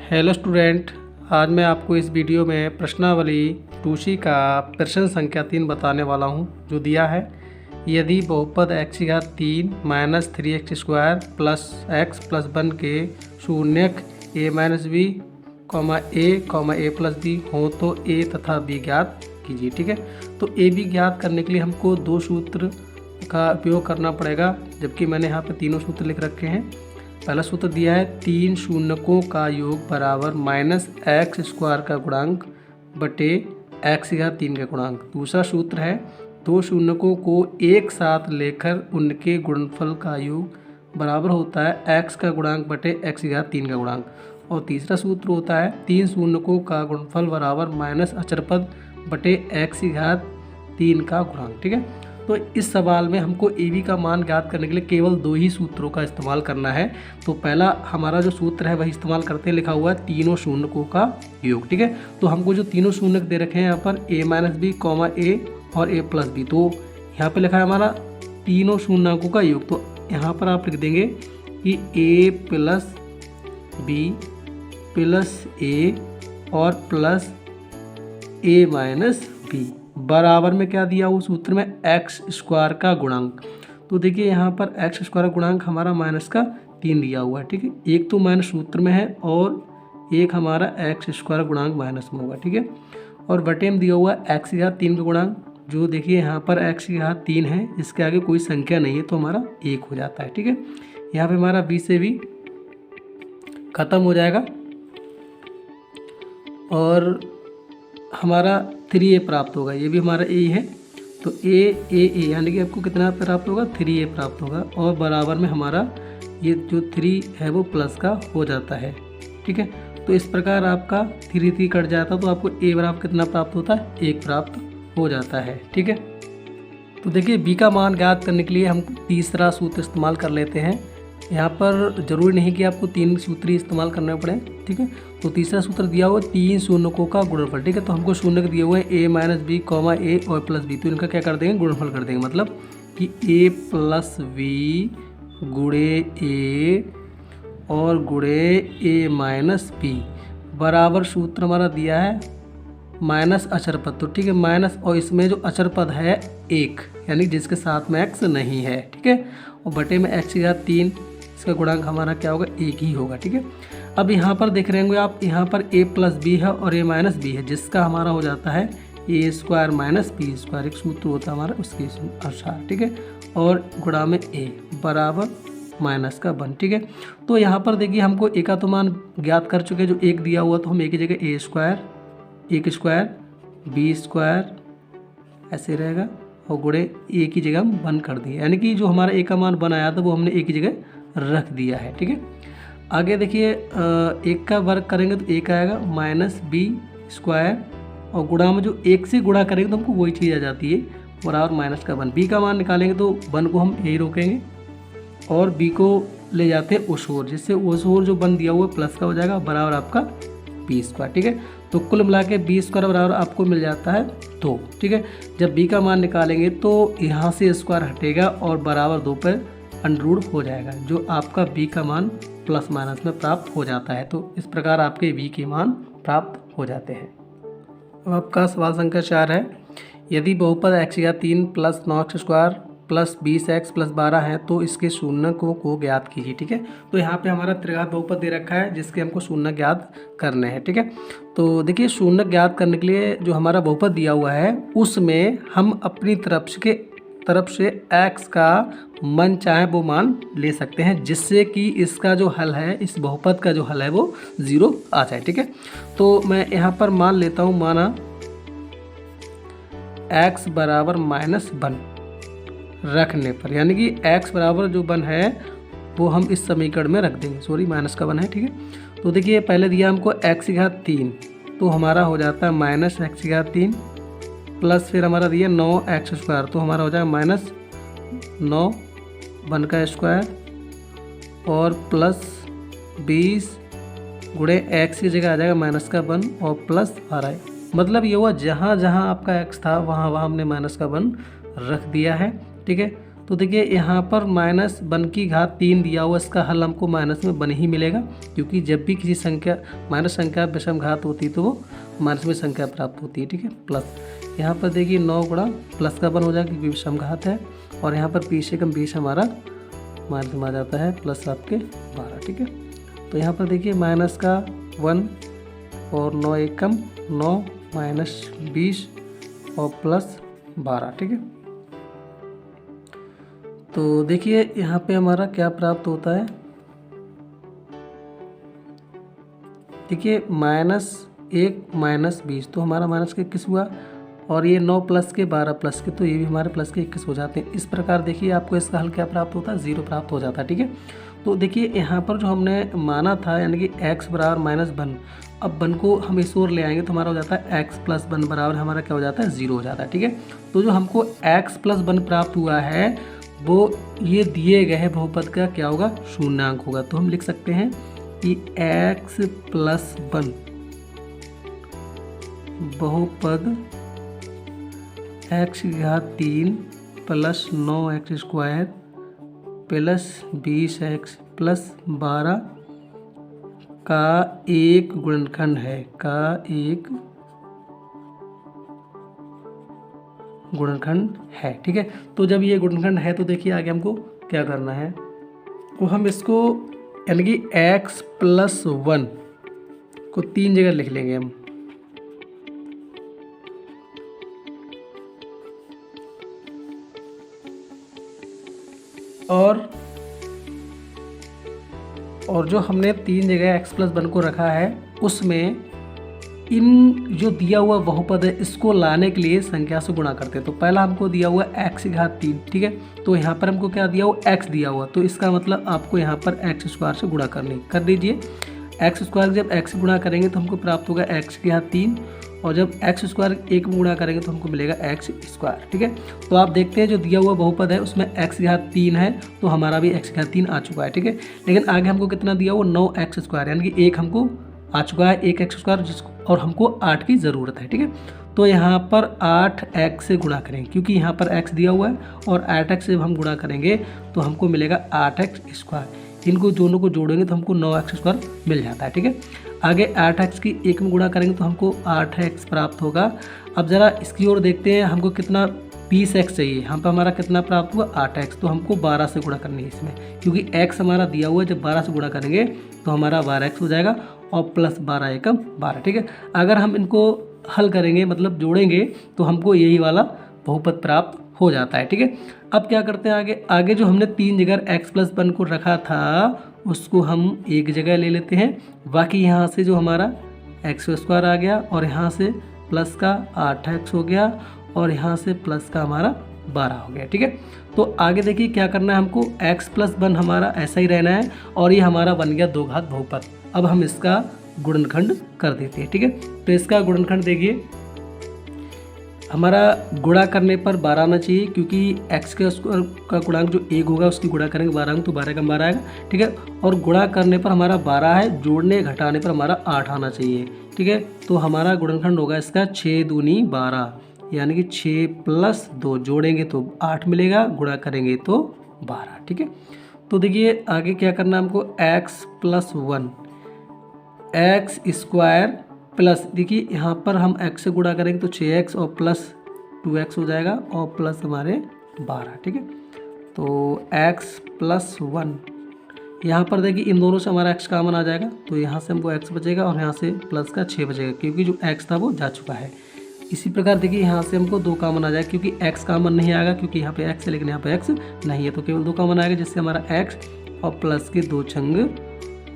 Hello student, आज मैं आपको इस वीडियो में प्रश्नावली 2C का प्रश्न संख्या 3 बताने वाला हूं, जो दिया है यदि बहुपद x3 minus 3x² plus x plus 1 के शून्यक a minus B a plus B हो तो a तथा b ज्ञात कीजिए। ठीक है, तो a b ज्ञात करने के लिए हमको दो सूत्र का उपयोग करना पड़ेगा, जबकि मैंने यहाँ पे तीनों सूत्र लिख रखे हैं। पहला सूत्र दिया है 3 शून्यकों का योग बराबर माइनस x² का गुणांक बटे x3 का गुणांक। दूसरा सूत्र है 2 शून्यकों को एक साथ लेकर उनके गुणनफल का योग बराबर होता है x का गुणांक बटे x3 का गुणांक। और तीसरा सूत्र होता है 3 शून्यकों का गुणनफल बराबर माइनस अचरपद बटे x3 का गुणांक। ठीक है, तो इस सवाल में हमको ए बी का मान ज्ञात करने के लिए केवल दो ही सूत्रों का इस्तेमाल करना है। तो पहला हमारा जो सूत्र है वही इस्तेमाल करते हैं, लिखा हुआ है तीनों शून्यकों का योग। ठीक है, तो हमको जो तीनों शून्यक दे रखे हैं यहाँ पर a माइनस बी a और a प्लस बी, तो यहाँ पे लिखा है हमारा तीनों शून्यकों का योग। तो यहाँ पर आप लिख देंगे कि a plus B plus a और प्लस a माइनस बी बराबर में क्या दिया हुआ सूत्र में x² का गुणांक। तो देखिए यहाँ पर x² का गुणांक हमारा माइनस का 3 दिया हुआ है। ठीक है, एक तो माइनस सूत्र में है और एक हमारा x² गुणांक माइनस में होगा। ठीक है, और बटे में दिया हुआ है x3 का गुणांक, जो देखिए यहाँ पर x3 है, इसके आगे कोई संख्या नहीं है तो हमारा 1 हो जाता है। ठीक है, यहाँ पे हमारा b से भी खत्म हो जाएगा और हमारा 3a प्राप्त होगा। ये भी हमारा a है, तो a यानी कि आपको कितना प्राप्त होगा, 3a प्राप्त होगा। और बराबर में हमारा ये जो 3 है वो प्लस का हो जाता है। ठीक है, तो इस प्रकार आपका 3 कट जाता है तो आपको a बराबर कितना प्राप्त होता है, 1 प्राप्त हो जाता है। ठीक है, तो देखिए b का मान ज्ञात करने के लिए हम तीसरा सूत्र इस्तेमाल कर लेते हैं। यहाँ पर जरूरी नहीं कि आपको 3 सूत्र ही इस्तेमाल करने पड़े। ठीक है, तो तीसरा सूत्र दिया हुआ 3 शून्यकों का गुणनफल। ठीक है, तो हमको शून्यक दिए हुए हैं a माइनस बी a और प्लस बी, तो इनका क्या कर देंगे, गुणनफल कर देंगे। मतलब कि a प्लस बी गुणे a और गुणे a माइनस बी बराबर सूत्र हमारा दिया है माइनस अचरपद। तो ठीक है, माइनस और इसमें जो अचरपद है 1, यानी जिसके साथ में x नहीं है। ठीक है, और बटे में x3, इसका गुणांक हमारा क्या होगा, 1 ही होगा। ठीक है, अब यहाँ पर देख रहे होंगे आप, यहाँ पर a प्लस बी है और a माइनस बी है, जिसका हमारा हो जाता है a² माइनस b², एक सूत्र होता है हमारा उसके अनुसार। ठीक है, और गुणा में a बराबर माइनस का 1। ठीक है, तो यहाँ पर देखिए हमको a का तो मान ज्ञात कर चुके हैं, जो 1 दिया हुआ, तो हम a की जगह a² b² ऐसे रहेगा और गुणे a की जगह हम 1 कर दिए, यानी कि जो हमारा a का मान 1 आया था वो हमने a की जगह रख दिया है। ठीक है, आगे देखिए 1 का वर्ग करेंगे तो 1 आएगा माइनस b² और गुणा में जो 1 से गुणा करेंगे तो हमको वही चीज़ आ जाती है बराबर माइनस का 1। b का मान निकालेंगे तो 1 को हम यही रोकेंगे और b को ले जाते हैं उस ओर, जिससे उस ओर जो 1 दिया हुआ प्लस का हो जाएगा बराबर आपका b²। ठीक है, तो कुल मिला के b² बराबर आपको मिल जाता है 2। ठीक है, जब b का मान निकालेंगे तो यहाँ से स्क्वायर हटेगा और बराबर 2 पर अंडररूट हो जाएगा, जो आपका b का मान प्लस माइनस में प्राप्त हो जाता है। तो इस प्रकार आपके b के मान प्राप्त हो जाते हैं। अब आपका सवाल संख्या 4 है, यदि बहुपद x3 plus 9x² plus 20x plus 12 है तो इसके शून्यकों को ज्ञात कीजिए। ठीक है, तो यहाँ पे हमारा त्रिघात बहुपद दे रखा है, जिसके हमको शून्य ज्ञात करने हैं। ठीक है, तो देखिए शून्य ज्ञात करने के लिए जो हमारा बहुपद दिया हुआ है उसमें हम अपनी तरफ से x का मन चाहे वो मान ले सकते हैं, जिससे कि इसका जो हल है, इस बहुपद का जो हल है वो 0 आ जाए। ठीक है, तो मैं यहाँ पर मान लेता हूँ, माना x बराबर -1 रखने पर, यानी कि x बराबर जो 1 है वो हम इस समीकरण में रख देंगे, सॉरी माइनस का 1 है। ठीक है, तो देखिए पहले दिया हमको x3, तो हमारा हो जाता है माइनस x3 प्लस फिर हमारा दिया 9x², तो हमारा हो जाएगा -9 1 का स्क्वायर और प्लस 20 गुणे x की जगह आ जाएगा माइनस का 1 और प्लस 12। मतलब ये हुआ जहाँ जहाँ आपका x था वहाँ हमने माइनस का 1 रख दिया है। ठीक है, तो देखिए यहाँ पर -1 दिया हुआ, इसका हल हमको माइनस में 1 ही मिलेगा, क्योंकि जब भी किसी संख्या माइनस संख्या विषम घात होती है तो वो माइनस में संख्या प्राप्त होती है। ठीक है, प्लस यहाँ पर देखिए 9 गुणा प्लस का 1 हो जाएगा क्योंकि विषम घात है, और यहाँ पर 20 से कम 20 हमारा माइनस में आ जाता है, प्लस आपके 12। ठीक है, तो यहाँ पर देखिए माइनस का 1 और 9 एक कम 9 माइनस 20 और प्लस 12। ठीक है, तो देखिए यहाँ पे हमारा क्या प्राप्त होता है। देखिए -1 माइनस 20, तो हमारा माइनस के 21 हुआ, और ये 9 प्लस के 12 प्लस के, तो ये भी हमारे प्लस के 21 हो जाते हैं। इस प्रकार देखिए आपको इसका हल क्या प्राप्त होता है, 0 प्राप्त हो जाता है। ठीक है, तो देखिए यहाँ पर जो हमने माना था यानी कि x बराबर -1, अब 1 को हम इस ओर ले आएंगे तो हमारा हो जाता है x + 1 बराबर हमारा क्या हो जाता है, 0 हो जाता है। ठीक है, तो जो हमको x + 1 प्राप्त हुआ है वो ये दिए गए बहुपद का क्या होगा, शून्यांक होगा। तो हम लिख सकते हैं कि x + 1 बहुपद x⁴ plus 9x² plus 20x plus 12 का एक गुणनखंड है, ठीक है, तो जब ये गुणनखंड है तो देखिए आगे हमको क्या करना है, तो हम इसको यानी कि x + 1 को 3 जगह लिख लेंगे हम। और जो हमने 3 जगह x + 1 को रखा है उसमें इन जो दिया हुआ बहुपद है इसको लाने के लिए संख्या से गुणा करते हैं। तो पहला हमको दिया हुआ x⁴, ठीक है, तो यहाँ पर हमको क्या दिया हुआ, x दिया हुआ, तो इसका मतलब आपको यहाँ पर x² से गुणा कर दीजिए। x² जब x से गुणा करेंगे तो हमको प्राप्त होगा x⁴, और जब x² 1 में गुणा करेंगे तो हमको मिलेगा x²। ठीक है, तो आप देखते हैं जो दिया हुआ बहुपद है उसमें x⁴ है, तो हमारा भी x⁴ आ चुका है। ठीक है, लेकिन आगे हमको कितना दिया हुआ, 9x² यानी कि 1 हमको आ चुका है, 1x² जिसको, और हमको 8 की ज़रूरत है। ठीक है, तो यहाँ पर 8x से गुणा करेंगे क्योंकि यहाँ पर x दिया हुआ है, और 8x से हम गुणा करेंगे तो हमको मिलेगा 8x²। इनको दोनों को जोड़ेंगे तो हमको 9x² मिल जाता है। ठीक है, आगे 8x की 1 में गुणा करेंगे तो हमको 8x प्राप्त होगा। अब ज़रा इसकी ओर देखते हैं, हमको कितना 20x चाहिए, यहाँ पर हमारा कितना प्राप्त हुआ, 8x, तो हमको 12 से गुणा करनी है इसमें, क्योंकि x हमारा दिया हुआ है, जब 12 से गुणा करेंगे तो हमारा 12x हो जाएगा, और प्लस 12 एकम 12। ठीक है, अगर हम इनको हल करेंगे मतलब जोड़ेंगे तो हमको यही वाला बहुपद प्राप्त हो जाता है। ठीक है, अब क्या करते हैं आगे जो हमने 3 जगह x + 1 को रखा था उसको हम एक जगह ले लेते हैं, बाकी यहाँ से जो हमारा x² आ गया, और यहाँ से प्लस का 8x हो गया, और यहाँ से प्लस का हमारा 12 हो गया। ठीक है, तो आगे देखिए क्या करना है हमको, x + 1 हमारा ऐसा ही रहना है, और ये हमारा बन गया 2 घात बहुपद। अब हम इसका गुणनखंड कर देते हैं। ठीक है, तो इसका गुणनखंड देखिए, हमारा गुणा करने पर 12 आना चाहिए, क्योंकि x का गुणांक जो 1 होगा उसकी गुणा करेंगे 12 तो 12 का 12 आएगा। ठीक है, और गुणा करने पर हमारा 12 है, जोड़ने घटाने पर हमारा 8 आना चाहिए। ठीक है, तो हमारा गुणनखंड होगा इसका 6 दूनी 12, यानी कि 6 + 2 जोड़ेंगे तो 8 मिलेगा, गुणा करेंगे तो 12। ठीक है, तो देखिए आगे क्या करना है हमको, x + 1 x² प्लस, देखिए यहाँ पर हम x से गुणा करेंगे तो 6x और प्लस 2x हो जाएगा, और प्लस हमारे 12। ठीक है, तो x + 1, यहाँ पर देखिए इन दोनों से हमारा x कॉमन आ जाएगा, तो यहाँ से हमको x बचेगा, और यहाँ से प्लस का 6 बचेगा, क्योंकि जो x था वो जा चुका है। इसी प्रकार देखिए यहाँ से हमको 2 कॉमन आ जाएगा, क्योंकि x कॉमन नहीं आएगा, क्योंकि यहाँ पे x है लेकिन यहाँ पे x नहीं है, तो केवल 2 कॉमन आएगा, जिससे हमारा x और प्लस के 2 छंग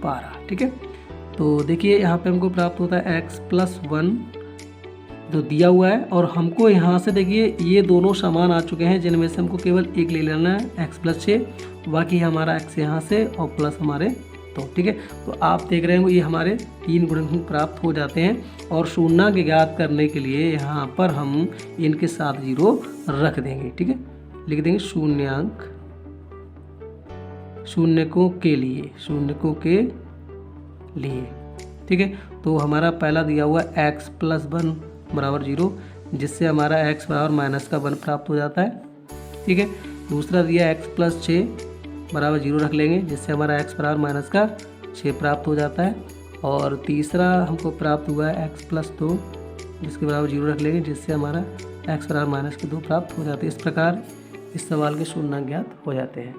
12। ठीक है, तो देखिए यहाँ पे हमको प्राप्त होता है x + 1 जो दिया हुआ है, और हमको यहाँ से देखिए ये दोनों समान आ चुके हैं, जिनमें से हमको केवल एक ले लेना है, x + 6, बाकी हमारा x यहाँ से और प्लस हमारे 2। ठीक है, तो आप देख रहे होंगे ये हमारे 3 गुणनखंड प्राप्त हो जाते हैं, और शून्यांक ज्ञात करने के लिए यहाँ पर हम इनके साथ 0 रख देंगे। ठीक है, लिख देंगे शून्यांक, शून्यकों के लिए। ठीक है, तो हमारा पहला दिया हुआ x + 1 = 0, जिससे हमारा x बराबर -1 प्राप्त हो जाता है। ठीक है, दूसरा दिया x प्लस 6 बराबर 0 रख लेंगे, जिससे हमारा x बराबर माइनस का 6 प्राप्त हो जाता है। और तीसरा हमको प्राप्त हुआ है x प्लस 2, जिसके बराबर 0 रख लेंगे, जिससे हमारा x बराबर माइनस के 2 प्राप्त हो जाते हैं। इस प्रकार इस सवाल के शून्यांक ज्ञात हो जाते हैं।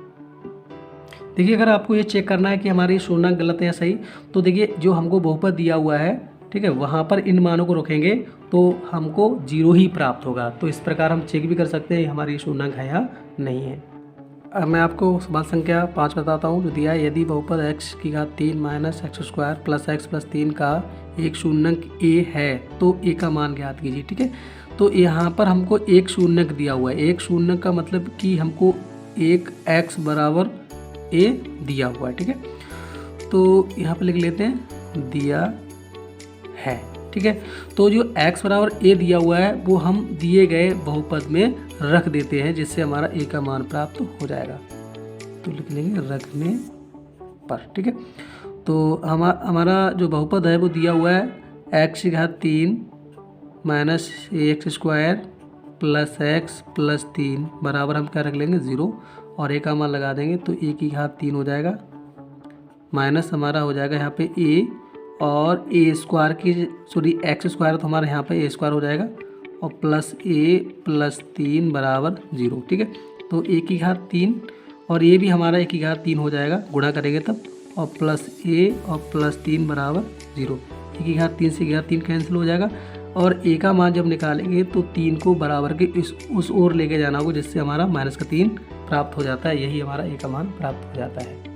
देखिए, अगर आपको ये चेक करना है कि हमारी शून्यांक गलत है या सही, तो देखिए जो हमको बहुपद दिया हुआ है, ठीक है, वहाँ पर इन मानों को रखेंगे तो हमको 0 ही प्राप्त होगा। तो इस प्रकार हम चेक भी कर सकते हैं हमारी शून्यांक है या नहीं है। अब मैं आपको सवाल संख्या 5 बताता हूँ, जो दिया है, यदि बहुपद x की घात 3 minus x square plus x plus 3 का एक शून्यांक a है तो a का मान ज्ञात कीजिए। ठीक है, तो यहाँ पर हमको एक शून्यांक दिया हुआ है। एक शून्यांक का मतलब कि हमको एक x बराबर a दिया हुआ है। ठीक है, तो यहाँ पर लिख लेते हैं दिया है। ठीक है, तो जो x बराबर a दिया हुआ है वो हम दिए गए बहुपद में रख देते हैं, जिससे हमारा a का मान प्राप्त हो जाएगा। तो लिख लेंगे रखने पर। ठीक है, तो हमारा जो बहुपद है वो दिया हुआ है x की घात 3 minus x square plus x plus 3 बराबर हम क्या रख लेंगे 0, और a का मान लगा देंगे तो a की घात 3 हो जाएगा, माइनस हमारा हो जाएगा यहाँ पे a, और ए स्क्वायर की एक्स स्क्वायर तो हमारे यहाँ पे ए स्क्वायर हो जाएगा, और प्लस a प्लस 3 बराबर 0। ठीक है, तो a की घात 3 और ये भी हमारा a की घात 3 हो जाएगा, गुणा करेंगे तब, और प्लस a और प्लस 3 बराबर 0। a की घात 3 से घात 3 कैंसिल हो जाएगा, और a का मान जब निकालेंगे तो 3 को बराबर के उस ओर लेके जाना होगा, जिससे हमारा माइनस का 3 प्राप्त हो जाता है। यही हमारा a का मान प्राप्त हो जाता है।